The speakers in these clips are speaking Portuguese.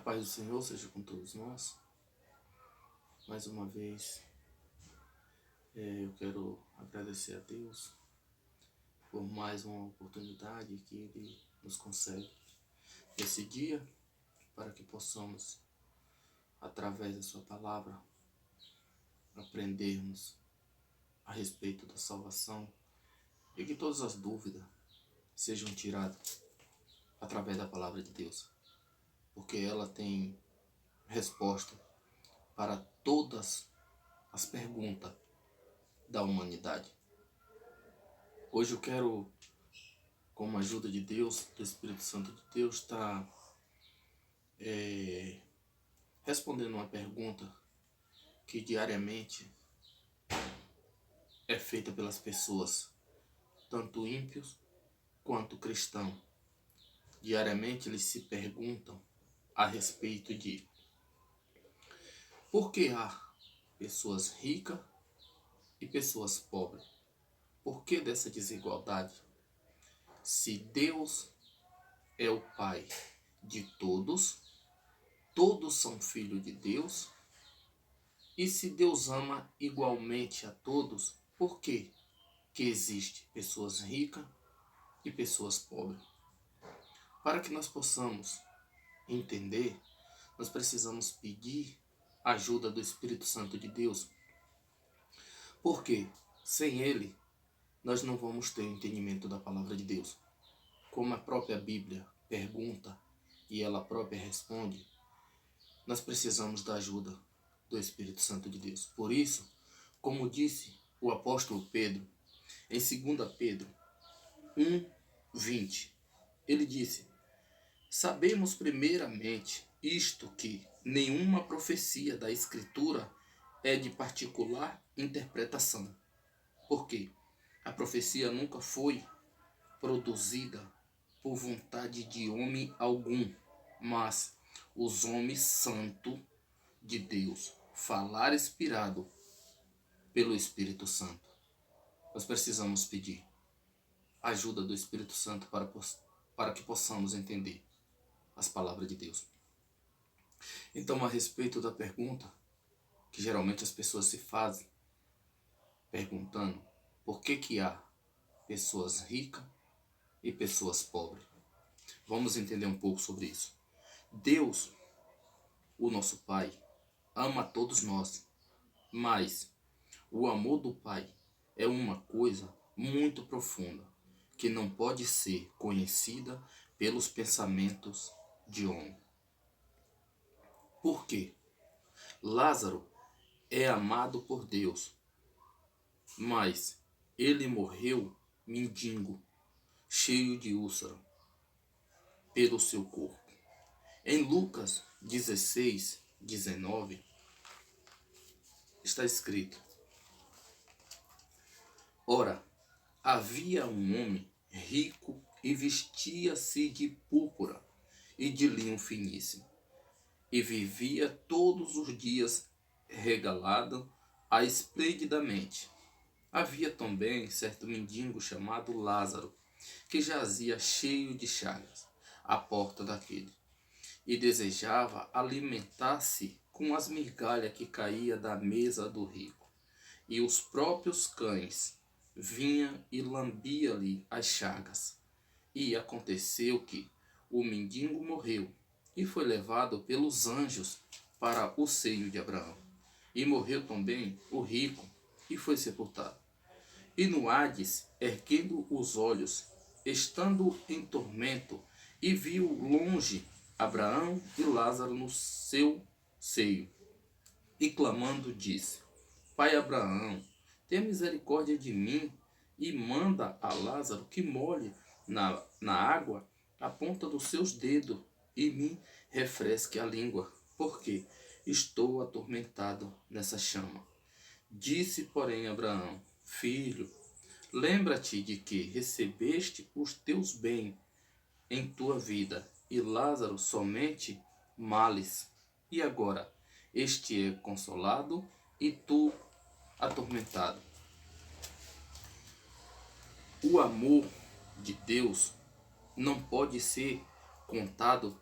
paz do Senhor seja com todos nós. Mais uma vez, eu quero agradecer a Deus por mais uma oportunidade que Ele nos concede esse dia para que possamos, através da Sua palavra, aprendermos a respeito da salvação e que todas as dúvidas sejam tiradas através da palavra de Deus, porque ela tem resposta para todas as perguntas da humanidade. Hoje eu quero, com a ajuda de Deus, do Espírito Santo de Deus, estar respondendo uma pergunta que diariamente é feita pelas pessoas, tanto ímpios quanto cristãos. Diariamente eles se perguntam a respeito de por que há pessoas ricas e pessoas pobres? Por que dessa desigualdade? Se Deus é o Pai de todos, todos são filhos de Deus, e se Deus ama igualmente a todos, por que existe pessoas ricas e pessoas pobres? Para que nós possamos entender, nós precisamos pedir a ajuda do Espírito Santo de Deus, porque sem Ele nós não vamos ter entendimento da palavra de Deus. Como a própria Bíblia pergunta e ela própria responde, nós precisamos da ajuda do Espírito Santo de Deus. Por isso, como disse o apóstolo Pedro, em 2 Pedro 1:20, ele disse: sabemos primeiramente isto, que nenhuma profecia da Escritura é de particular interpretação. Porque a profecia nunca foi produzida por vontade de homem algum, mas os homens santos de Deus falar inspirado pelo Espírito Santo. Nós precisamos pedir a ajuda do Espírito Santo para que possamos entender as palavras de Deus. Então, a respeito da pergunta que geralmente as pessoas se fazem, perguntando por que há pessoas ricas e pessoas pobres. Vamos entender um pouco sobre isso. Deus, o nosso Pai, ama todos nós, mas o amor do Pai é uma coisa muito profunda, que não pode ser conhecida pelos pensamentos de homem. Por quê? Lázaro é amado por Deus, mas ele morreu mendigo, cheio de úlcera pelo seu corpo. Em Lucas 16:19 está escrito: ora, havia um homem rico e vestia-se de púrpura e de linho finíssimo, e vivia todos os dias regalado esplendidamente. Havia também certo mendigo chamado Lázaro, que jazia cheio de chagas à porta daquele, e desejava alimentar-se com as migalhas que caía da mesa do rico. E os próprios cães vinham e lambiam-lhe as chagas. E aconteceu que o mendigo morreu e foi levado pelos anjos para o seio de Abraão. E morreu também o rico e foi sepultado. E no Hades, erguendo os olhos, estando em tormento, e viu longe Abraão e Lázaro no seu seio, e clamando disse: Pai Abraão, tenha misericórdia de mim, e manda a Lázaro que molhe na água a ponta dos seus dedos, e me refresque a língua, porque estou atormentado nessa chama. Disse, porém, Abraão: Filho, lembra-te de que recebeste os teus bens em tua vida, e Lázaro somente males. E agora este é consolado e tu atormentado. O amor de Deus não pode ser contado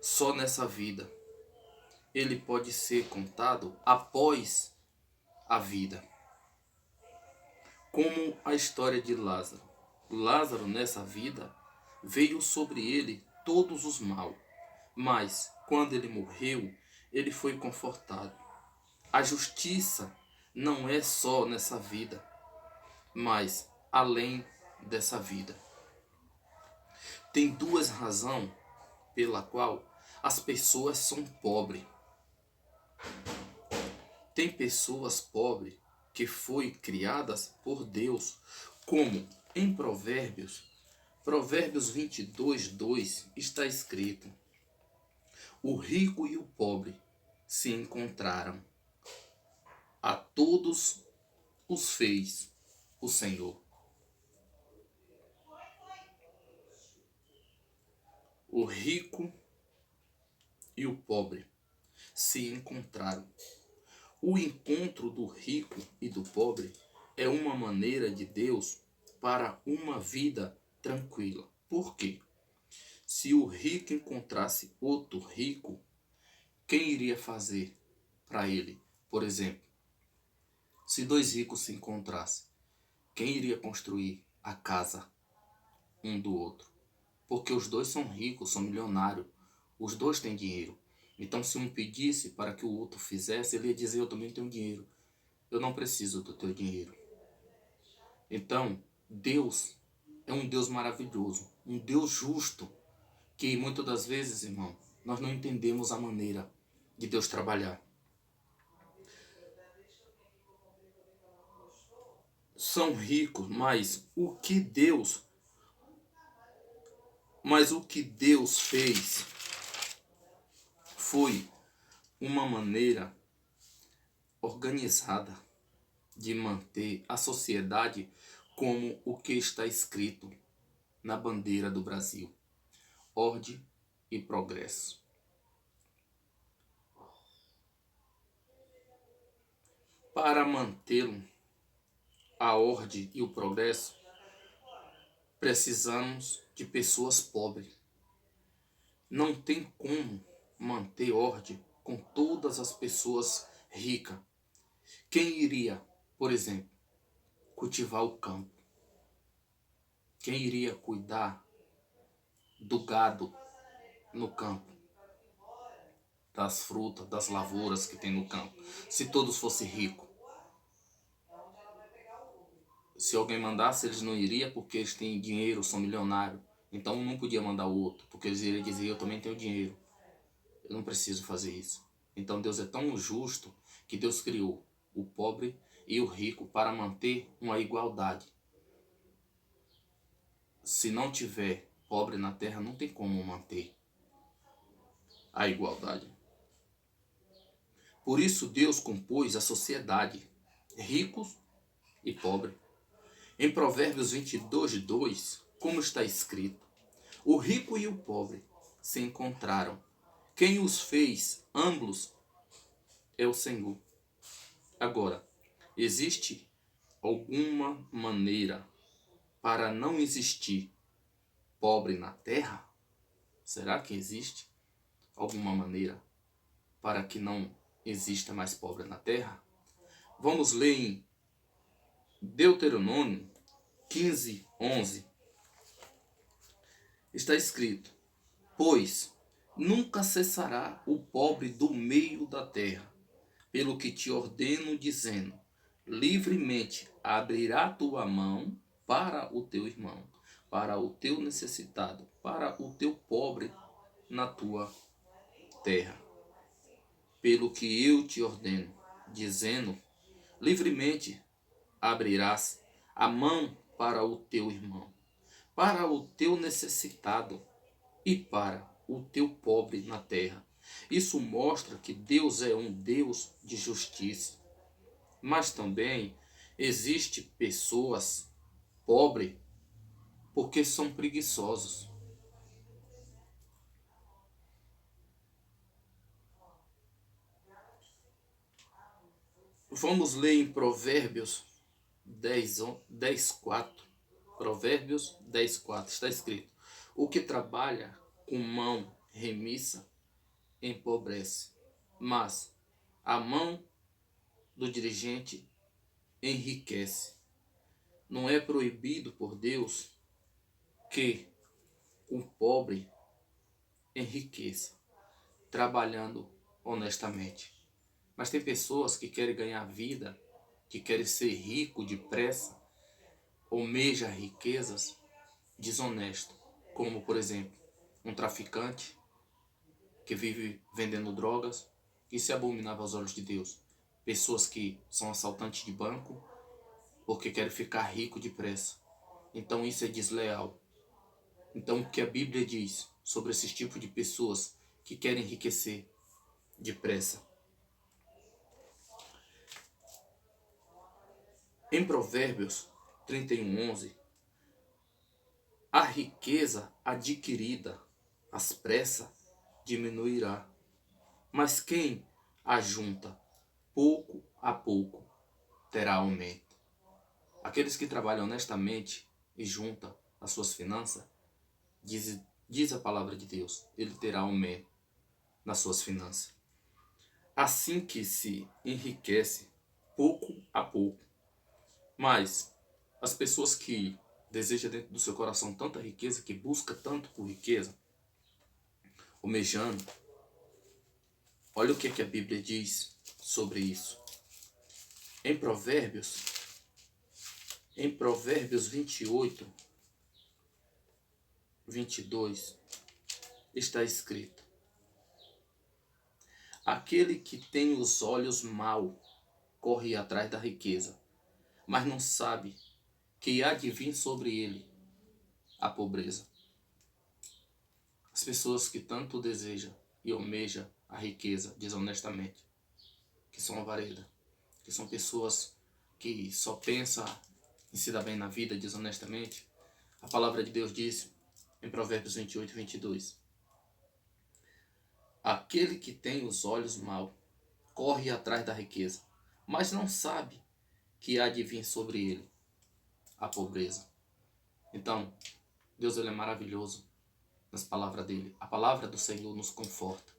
só nessa vida. Ele pode ser contado após a vida. Como a história de Lázaro. Lázaro, nessa vida, veio sobre ele todos os mal. Mas, quando ele morreu, ele foi confortado. A justiça não é só nessa vida, mas além dessa vida. Tem duas razões pela qual as pessoas são pobres. Tem pessoas pobres que foi criadas por Deus, como em Provérbios 22:2 está escrito: o rico e o pobre se encontraram. A todos os fez o Senhor. O rico e o pobre se encontraram. O encontro do rico e do pobre é uma maneira de Deus para uma vida tranquila. Por quê? Se o rico encontrasse outro rico, quem iria fazer para ele? Por exemplo, se dois ricos se encontrassem, quem iria construir a casa um do outro? Porque os dois são ricos, são milionários, os dois têm dinheiro. Então, se um pedisse para que o outro fizesse, ele ia dizer: eu também tenho dinheiro, eu não preciso do teu dinheiro. Então, Deus é um Deus maravilhoso, um Deus justo, que muitas das vezes, irmão, nós não entendemos a maneira de Deus trabalhar. São ricos, mas o que Deus fez foi uma maneira organizada de manter a sociedade como o que está escrito na bandeira do Brasil: ordem e progresso. Para manter a ordem e o progresso, precisamos de pessoas pobres. Não tem como manter ordem com todas as pessoas ricas. Quem iria, por exemplo, cultivar o campo? Quem iria cuidar do gado no campo? Das frutas, das lavouras que tem no campo? Se todos fossem ricos. Se alguém mandasse, eles não iriam porque eles têm dinheiro, são milionários. Então um não podia mandar o outro, porque eles iriam dizer: eu também tenho dinheiro, eu não preciso fazer isso. Então Deus é tão justo que Deus criou o pobre e o rico para manter uma igualdade. Se não tiver pobre na terra, não tem como manter a igualdade. Por isso Deus compôs a sociedade, ricos e pobres. Em Provérbios 22:2, como está escrito: o rico e o pobre se encontraram. Quem os fez, ambos, é o Senhor. Agora, existe alguma maneira para não existir pobre na terra? Será que existe alguma maneira para que não exista mais pobre na terra? Vamos ler em Deuteronômio 15:11. Está escrito: pois nunca cessará o pobre do meio da terra, pelo que te ordeno, dizendo: livremente abrirá tua mão para o teu irmão, para o teu necessitado, para o teu pobre na tua terra. Pelo que eu te ordeno, dizendo: livremente abrirás a mão para o teu irmão, para o teu necessitado e para o teu pobre na terra. Isso mostra que Deus é um Deus de justiça. Mas também existe pessoas pobres porque são preguiçosos. Vamos ler em Provérbios 10:4. Provérbios 10:4 está escrito: o que trabalha com mão remissa empobrece, mas a mão do dirigente enriquece. Não é proibido por Deus que o pobre enriqueça, trabalhando honestamente. Mas tem pessoas que querem ganhar vida, que querem ser rico depressa, almeja riquezas desonesto, como por exemplo, um traficante que vive vendendo drogas, isso é abominável aos olhos de Deus. Pessoas que são assaltantes de banco porque querem ficar rico depressa. Então isso é desleal. Então o que a Bíblia diz sobre esses tipos de pessoas que querem enriquecer depressa? Em Provérbios 31:11, a riqueza adquirida às pressas diminuirá, mas quem ajunta pouco a pouco terá aumento. Aqueles que trabalham honestamente e juntam as suas finanças, diz a palavra de Deus, ele terá aumento nas suas finanças. Assim que se enriquece pouco a pouco. Mas as pessoas que desejam dentro do seu coração tanta riqueza, que busca tanto por riqueza, almejando, olha o que a Bíblia diz sobre isso. Em Provérbios 28, 22, está escrito: aquele que tem os olhos mau corre atrás da riqueza, mas não sabe que há de vir sobre ele a pobreza. As pessoas que tanto desejam e almejam a riqueza desonestamente, que são avaredas, que são pessoas que só pensam em se dar bem na vida desonestamente, a palavra de Deus diz em Provérbios 28, 22: aquele que tem os olhos maus corre atrás da riqueza, mas não sabe que há de vir sobre ele a pobreza. Então, Deus ele é maravilhoso nas palavras dele. A palavra do Senhor nos conforta.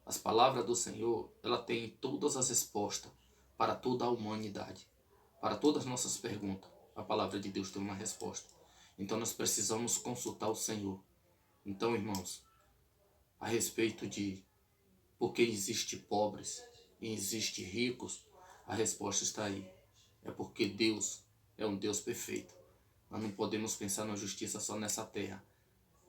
As palavras do Senhor, ela tem todas as respostas para toda a humanidade. Para todas as nossas perguntas, a palavra de Deus tem uma resposta. Então nós precisamos consultar o Senhor. Então, irmãos, a respeito de por que existe pobres e existe ricos, a resposta está aí. É porque Deus é um Deus perfeito. Nós não podemos pensar na justiça só nessa terra.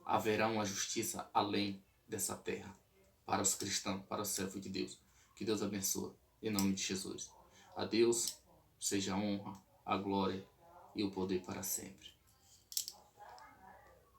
Haverá uma justiça além dessa terra. Para os cristãos, para os servos de Deus. Que Deus abençoe. Em nome de Jesus. A Deus seja a honra, a glória e o poder para sempre.